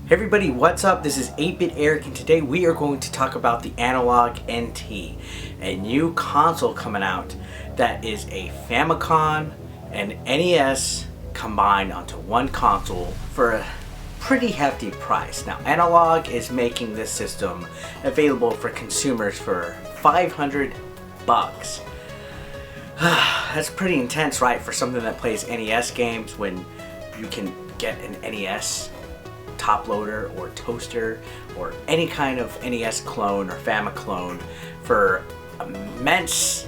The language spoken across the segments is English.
Hey everybody, what's up? This is 8-Bit Eric, and today we are going to talk about the Analogue NT, a new console coming out that is a Famicom and NES combined onto one console for a pretty hefty price. Now, Analogue is making this system available for consumers for 500 bucks. That's pretty intense, right, for something that plays NES games when you can get an NES top loader or toaster or any kind of NES clone or Famiclone for immense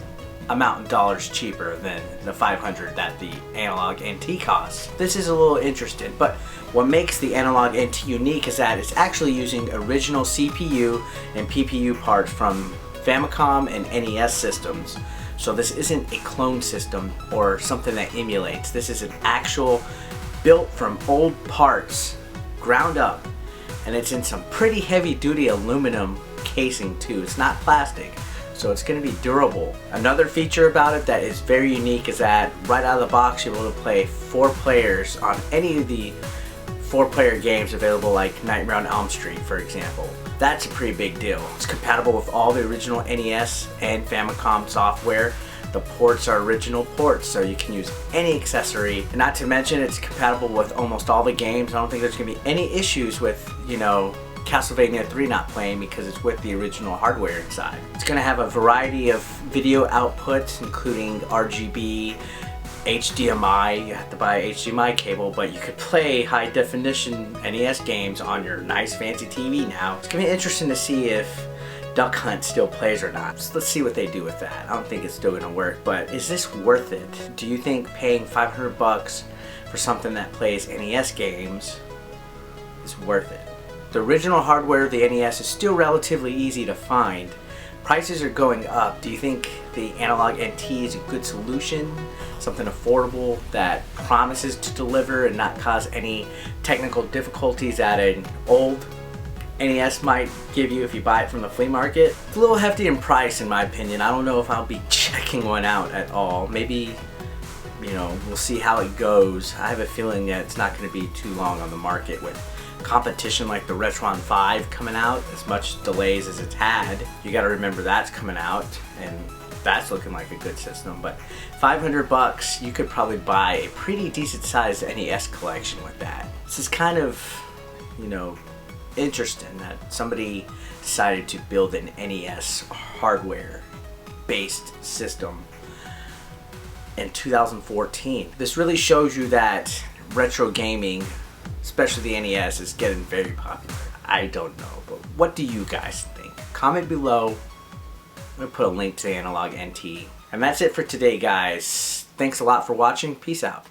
amount of dollars cheaper than the 500 that the Analogue NT costs. This is a little interesting, but what makes the Analogue NT unique is that it's actually using original CPU and PPU parts from Famicom and NES systems. So this isn't a clone system or something that emulates. This is an actual built from old parts, ground up, and it's in some pretty heavy duty aluminum casing too. It's not plastic, so it's going to be durable. Another feature about it that is very unique is that right out of the box you're able to play 4 players on any of the 4-player games available, like Nightmare on Elm Street, for example. That's a pretty big deal. It's compatible with all the original NES and Famicom software. The ports are original ports, so you can use any accessory. And not to mention, it's compatible with almost all the games. I don't think there's going to be any issues with, Castlevania 3 not playing because it's with the original hardware inside. It's going to have a variety of video outputs, including RGB, HDMI. You have to buy an HDMI cable, but you could play high definition NES games on your nice fancy TV now. It's going to be interesting to see if Duck Hunt still plays or not. So let's see what they do with that. I don't think it's still gonna work, but is this worth it? Do you think paying 500 bucks for something that plays NES games is worth it? The original hardware of the NES is still relatively easy to find. Prices are going up. Do you think the Analogue NT is a good solution? Something affordable that promises to deliver and not cause any technical difficulties that an old NES might give you if you buy it from the flea market? It's a little hefty in price in my opinion. I don't know if I'll be checking one out at all. Maybe, we'll see how it goes. I have a feeling that it's not going to be too long on the market with competition like the Retron 5 coming out, as much delays as it's had. You got to remember that's coming out, and that's looking like a good system. But 500 bucks, you could probably buy a pretty decent sized NES collection with that. This is kind of, interesting that somebody decided to build an NES hardware based system in 2014. This really shows you that retro gaming, especially the NES, is getting very popular. I don't know, but what do you guys think? Comment below. I'm gonna put a link to the Analogue NT. And that's it for today, guys. Thanks a lot for watching. Peace out.